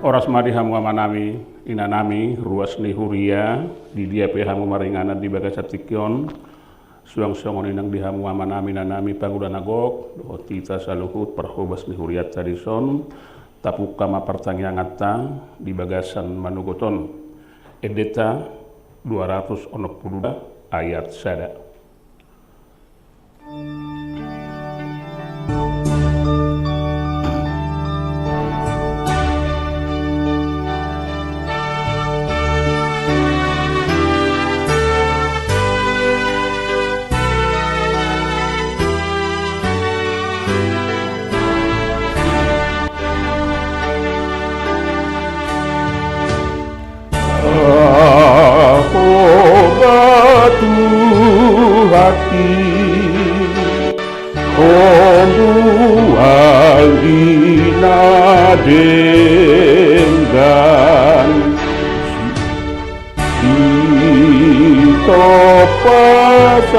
Oras mari hamu amanami inanami ruas ni huria di dia pe hamu maringana di bagasatikyon suang songon inang di hamu amanami nanami pangudan agok doho tita saluhut perhobas ni huriat tarison tapuk kama pertanyangata di bagasan manugoton edeta 262 ayat sada. Hati Homuang inadenggan Sito pasasuden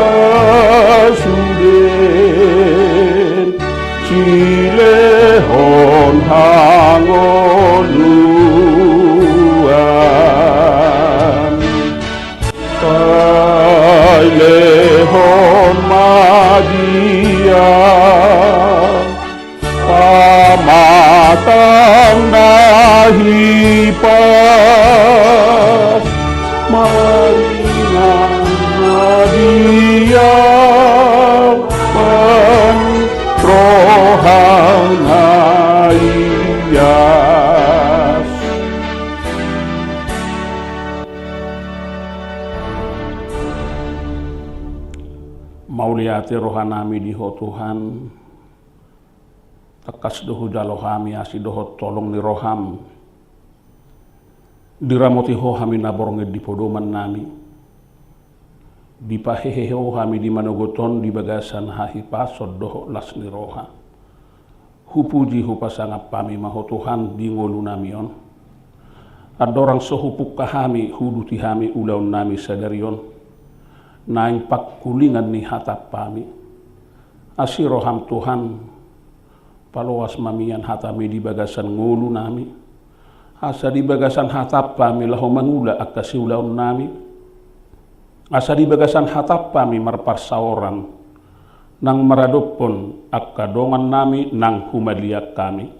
Cilehon hangoluan Lehon madia pamatang nahipas maringan madia penrohang ayas. Mauliati rohanami diho Tuhan tekas dohu jalohami asi doho tolong ni roham diramoti ho hami naborongi di podoman nami dipaheheho hami di manogoton di bagasan hahi pasod doho las ni roha hupuji hupasangap pami maho Tuhan di ngolu namion adorang sohupuk kahami huduti hami ulaun nami sadarion naing pakkulingan ni hatap pami asiroham Tuhan paloas mamian hatami di bagasan ngulu nami asa di bagasan hatap pami laho mangula akasi ulaun nami asa di bagasan hatap pami marparsaoran nang maradopon akadongan nami nang humaliak kami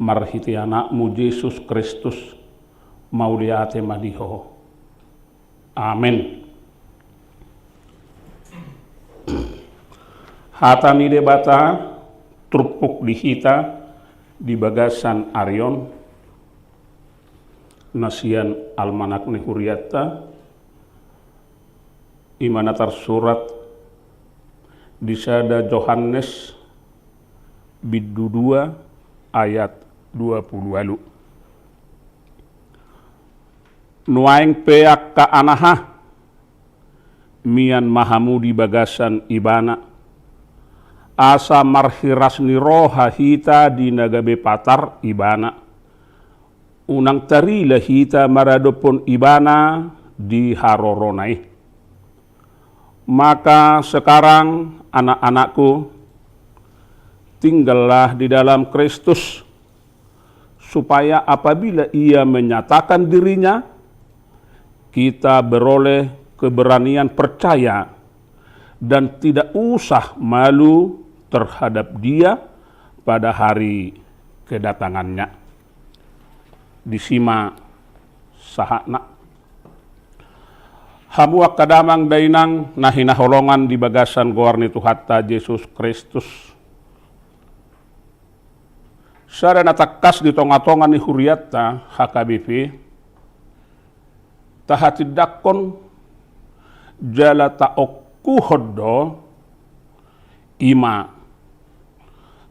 marhiti anakmu Yesus Kristus mauliate madiho amin. Hatami debata trupuk dihita di bagasan Arion nasian almanak ni huriatta imana tersurat di sada Yohanes biddu 2 ayat 20 nuaing peak ka anaha mian mahamu di bagasan ibana asa marhiras ni roha hita di nagabe patar ibana unang tarila hita maradopon ibana di haroronai maka sekarang anak-anakku tinggallah di dalam Kristus supaya apabila ia menyatakan dirinya kita beroleh keberanian percaya dan tidak usah malu terhadap dia pada hari kedatangannya. Disimak sahakna. Hamuak kadamang dainang nahinaholongan di bagasan goarni Tuhatta Yesus Kristus. Sada natakas di tonga-tonga ni huriatta HKBP tahatidakon jala taok kuhoddo ima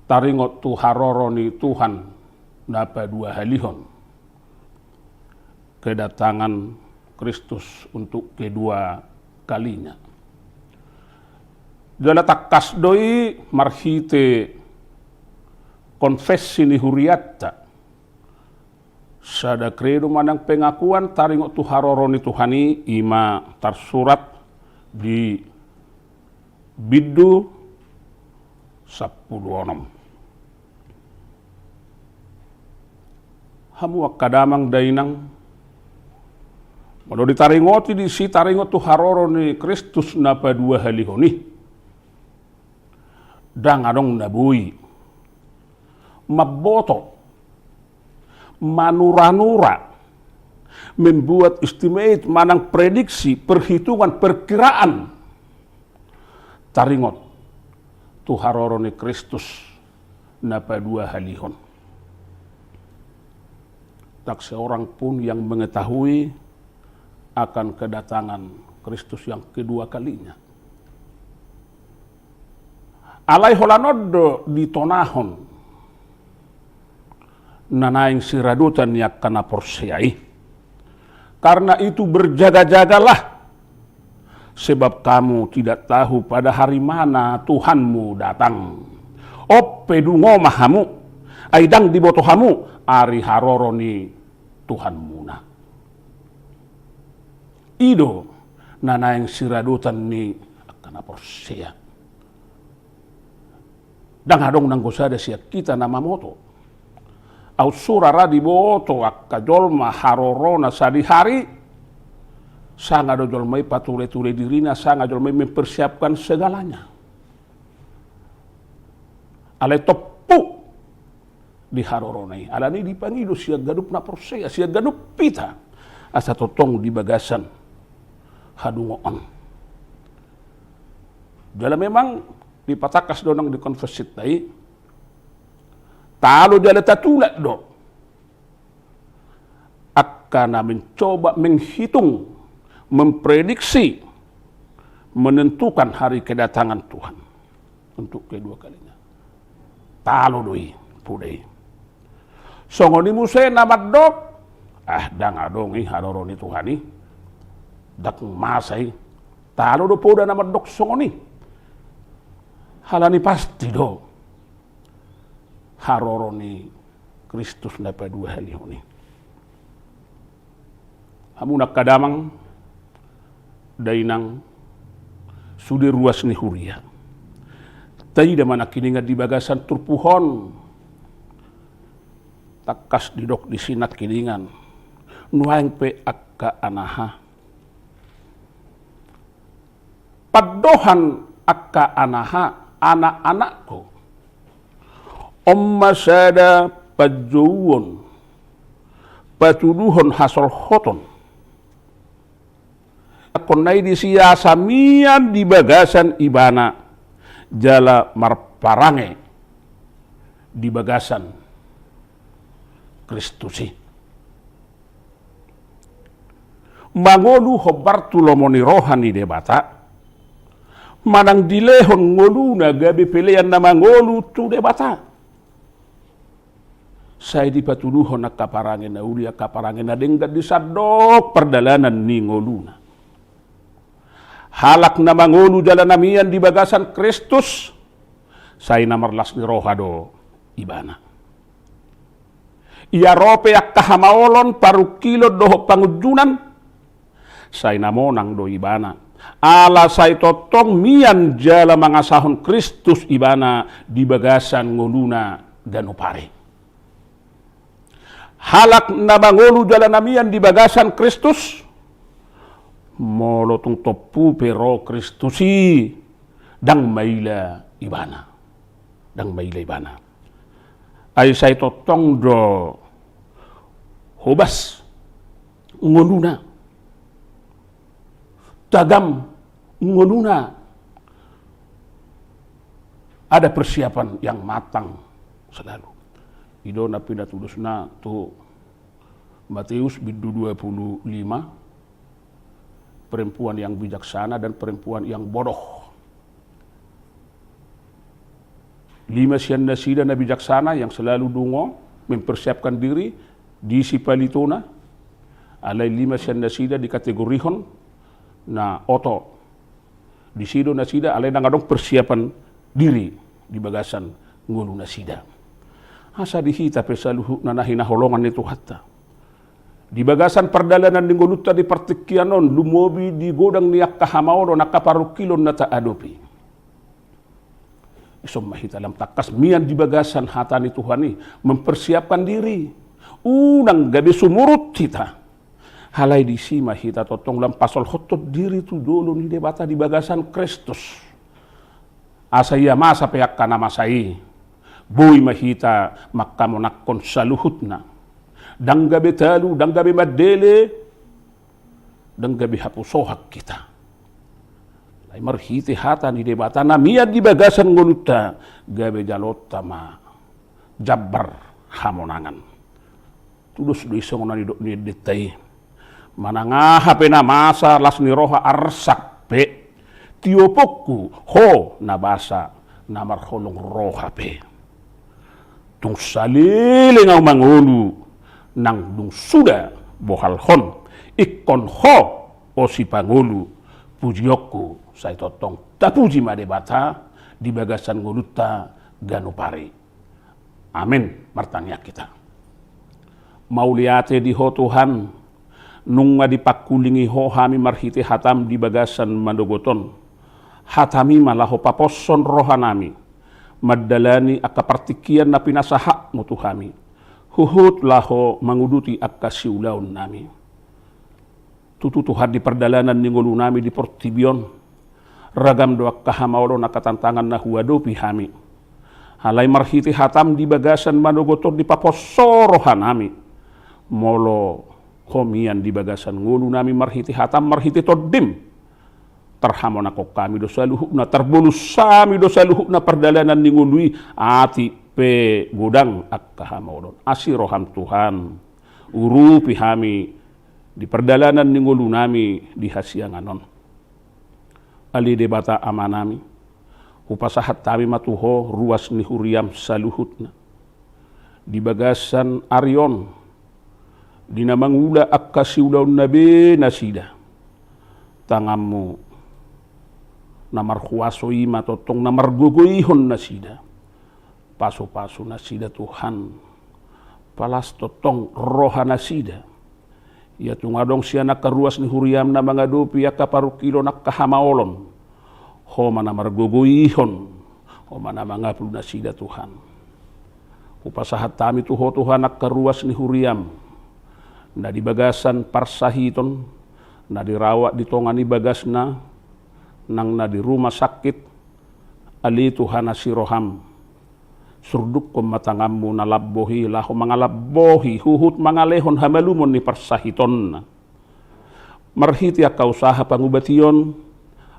taringot tu haroroni Tuhan napa dua halihon kedatangan Kristus untuk kedua kalinya. Jala takas doi marhite konfesi ni huriatta sada kredo manang pengakuan taringot tu haroroni Tuhani ima tersurat di biddu 10:6 hamu kadamang dainang malo ditaringoti di si taringot tu haroro ni Kristus na padua halihoni dang adong nabui maboto manura-nura membuat estimate manang prediksi perhitungan perkiraan taringot tu haroro ni Kristus na padua halihon. Tak seorang pun yang mengetahui akan kedatangan Kristus yang kedua kalinya. Alai holanodo ditonahon nanaing siradutan yak kana porsiai. Karena itu berjaga-jagalah, sebab kamu tidak tahu pada hari mana Tuhanmu datang. Ope dungo mahamu, aidang dibotohamu, ari haroroni Tuhanmu na. Ido nanaing siradutan ni akan porsia. Dang hadong nang gosada siya kita nama moto. Au surara di boto akka jolma harorona sadi-hari sanga do jolmai pature-ture dirina sanga jolmai mempersiapkan segalanya. Ale topu di haroronai alani dipangido sia gadup na persea sia gadup pita asa totong di bagasan hadungoon. Jala memang dipatakas donang di konfesit tai talo jala tatulat do akan mencoba menghitung memprediksi menentukan hari kedatangan Tuhan untuk kedua kalinya. Talo doi pudai songoni muse namat dok dang adongi haroroni Tuhani dak masai talo do poda namat dok songoni halani pasti do haroroni Kristus na padua halihoni hamunak kadamang dainang sudir ruas ni huria tayi daman akininga di bagasan turpuhon takas didok di sinat kiningan nuang pe akka anaha padohan akka anaha anak-anakku ommasada pajuwon patuduhon hasol hoton konai di siasamian di bagasan ibana jala marparange di bagasan Kristusi. Mangolu hobartulomoni rohani debata manang dilehon ngolu na gabi pelean na mangolu tu debata. Saya dipatuduhon na kaparange na ulia kaparange na denggat disadok perdalanan ni ngoluna. Halak na mangulu jalan namian di bagasan Kristus say namarlas ni rohado ibana. Ia rope ak kahamaolon paru kilo doho pangujunan say namonang do ibana. Ala say totong mian jala mangasahon Kristus ibana di bagasan ngoluna ganupare. Halak na mangulu jalan namian di bagasan Kristus molotong topu pero Kristusi dang maila ibana ay say totong do hobas ngoluna tagam ngoluna ada persiapan yang matang selalu ido na pinatulus na tu Matius bidu 25 perempuan yang bijaksana dan perempuan yang bodoh. 5 sianda sida na bijaksana yang selalu dungo mempersiapkan diri di sipalitona. Alai 5 sianda sida dikategorihon na oto. Di sido na sida alai nangadong persiapan diri di bagasan ngulu na sida. Asa dihita pesaluhu na nahinaholongan nito hatta. Di bagasan perdalanan ng guluta di partikianon, lumobi di godang niyak kahamaoro nakaparukilon na taadopi. Isom mahita lam takas mian di bagasan hata ni Tuhani mempersiapkan diri unang gabi sumurut kita. Halai di sima hita totong lam pasal hotot diri tu dulu ni debata di bagasan Kristus. Asaya masa peyak kana masai. Boy mahita makamonakon saluhutna. Danggabi talu, danggabi madele, danggabi hapusohak kita. Lai marhiti hata ni debata na miad di bagasan nguluta gabe jalota ma jabbar hamonangan. Tulus do isong na ni detai. Mananga hape na masa las ni roha arsak pe. Tiopokku ho nabasa namarholong roha pe. Tung saliling ang mangulu nang dung suda bohalhon ikon ho o si pangulu pujiokku say totong tapuji madebata di bagasan nguluta ganupari. Amin martanya kita. Mauliate di ho Tuhan nung dipakulingi ho hami marhiti hatam di bagasan mandogoton. Hatami malaho paposon rohanami. Madalani akka partikian na pinasaha mo tuhami. Huhut laho manguduti akka siulaon nami. Tututuhad di perdalanan ni ngulu nami di Portibion. Ragam doak kahamaulo na katantangan na huwadopi hami. Halay marhiti hatam di bagasan manogotor di paposorohan nami. Molo homian di bagasan ngulu nami marhiti hatam marhiti todim. Terhamon ako kami dosa luhuk na terbulus sami dosa luhuk na perdalanan ni ngului ati pe gudang ak kahamodon asiroham Tuhan urupi hami di perdalanan ni ngulu nami di hasianganon ali debata amanami upasahat tami matuho ruas ni huriam saluhutna di bagasan Arion di namangula ak kasiulaun nabe nasida tangamu namar kuaso ima totong namar gogoihon nasida paso-paso nasida Tuhan palas totong roha nasida ya tungadong siya nakaruas ni huriam na mga dupi ya kaparukilo nakahamaolon homa namar gogoihon homa na mga plu nasida Tuhan upasahat tami tuho Tuhan nakaruas ni huriam na di bagasan parsahiton na dirawat di tongani bagas nang na di rumah sakit ali Tuhan asiroham surduk ko matangammu na labbohi laho mga labbohi huhut mga lehon hamalumon ni parsahiton marhiti akka usaha pangubation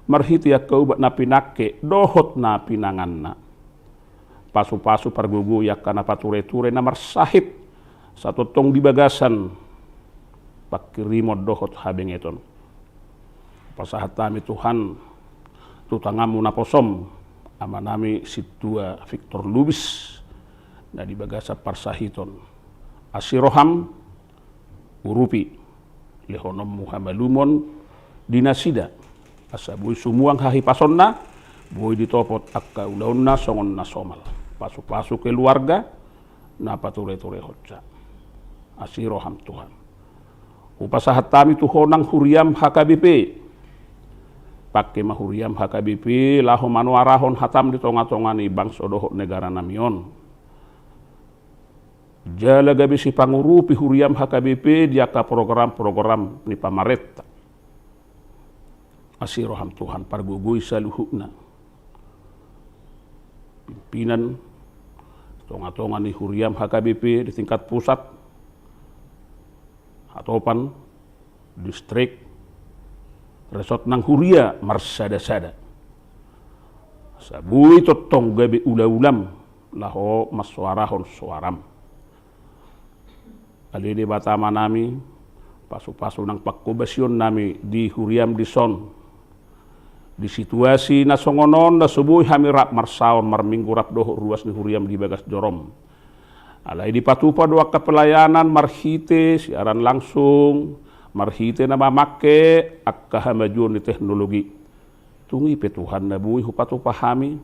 marhiti akka ubat na pinake dohot na pinangan na pasu-pasu pargugu yakka na pature-ture na marsahit sa totong di bagasan pakirimod dohot habengeton pasahat tami Tuhan tutangamu na posom ama nami situa Victor Lubis na di bagasa parsahiton asiroham urupi lehonom muhamalumon dinasida asabuy sumuang hahipason na buhay ditopot akka ulaon na songon na somal pasu-pasu keluarga na pature-ture hotsa asiroham Tuhan upasahat tami tuhonang huriam HKBP pakai mahuriam HKBP laho manuarahon hatam di tonga-tongani bangsa dohok negara namion jala gabi si pangurupi huriam HKBP diaka program-program ni pamareta asiroham Tuhan pargugui saluhukna pimpinan tonga-tongani huriam HKBP di tingkat pusat hatopan distrik resort nang huria marsada-sada sabui totong gabi ula-ulam laho maswarahon suaram alide batama nami pasu-pasu nang pakobasyon nami di huriam di son di situasi na songonon na subuhi hamirap marsaon marminggu rap doho ruas ni huriam di bagas jorom alai di patupa doa kepelayanan marhite siaran langsung marhite na mamake ak kahamajuan ni teknologi tungi pe Tuhan na buhi hupatu pahami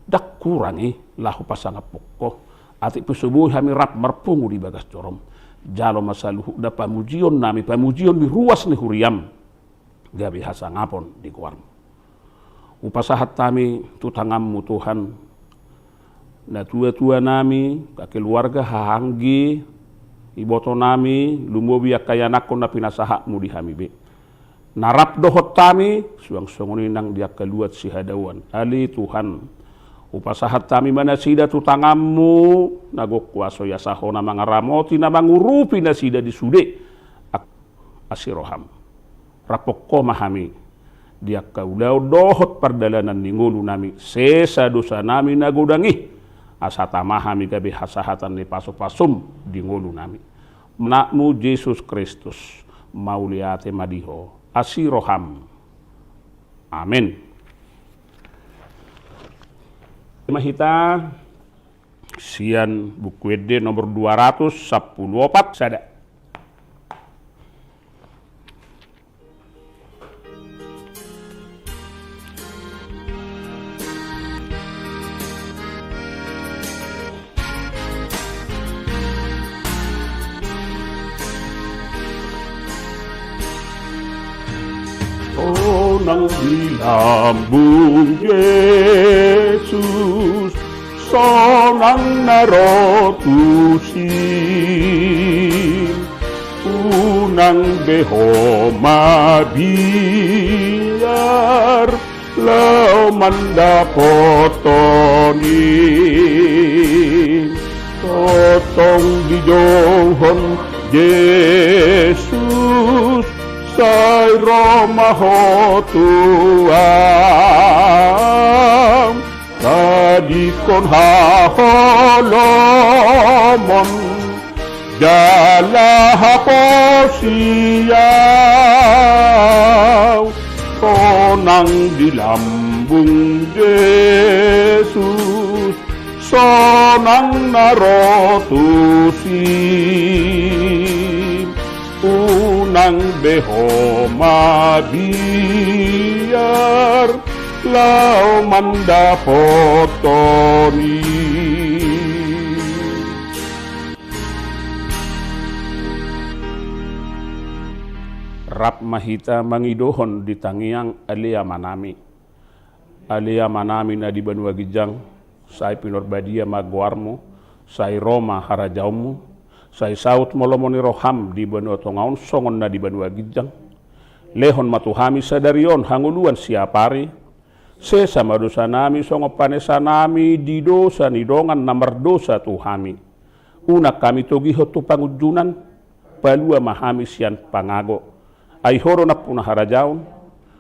dak kurangi lahu pasanga pokko ati pesubuhi hami rap marpungu di bagas jorom jalo masaluhu da pamujion nami pamujion di ruas ni huriam gabi hasa ngapon di kuarm upasahat tami tutangammu Tuhan na tua-tua nami, keluarga hahanggi, iboto nami, lumobi akayanako na pinasaha mo di hami be. Narap dohot tami, suang songoninang dia keluat si hadawan. Ali Tuhan, upasahat tami manasida tutangamu, nagokwaso yasaho na mga ramoti na mangurupi na sida di sude. Asiroham, rapok ko mahami, dia kaulaw dohot pardalanan ni ngulu nami, sesa dosa nami nagudangi, asata mahami gabi hasahatan ni pasupasum di ngulu nami. Menakmu Yesus Kristus, mauliate madiho. Asiroham. Amin. Mahita sian buku ede nomor 214 sada. Nang dilambung Yesus sonang narotusin unang beho mabiar lau mandapotonin totong dijohon Yesus say Roma hotuam kadikon haholomon jala haposiyaw konang dilambung Yesus sonang narotusin unang beho mabiar lau mandapotoni. Rap mahita mangidohon di tangiang alia manami na di Banua Gijang sai pinor badia magwarmo sai Roma harajaumu sai saut molomoni roham di Banua Tongaon songon na di Banua Gijang lehon matuhami sadarion hanguluan siapari se sama dosa nami songo panesa nami di dosa ni dongan namar dosa tuhami unak kami togiho tu pangujunan palua mahami sian pangago ai horo na puna harajaon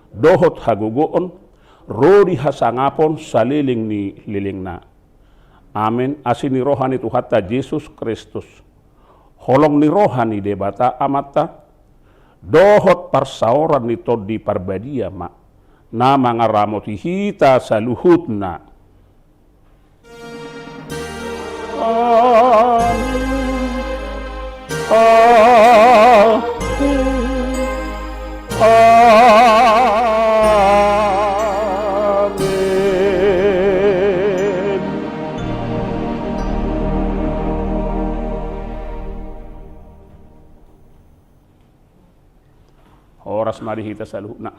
dohot hagogoon rodi hasangapon saliling ni liling na amin asini rohani Tuhatta Yesus Kristus holong ni rohani debata amata dohot parsaoran ni todi parbadia ma na mga ramoti hita sa luhutna. Amin. Oras mari hita sa luhutna.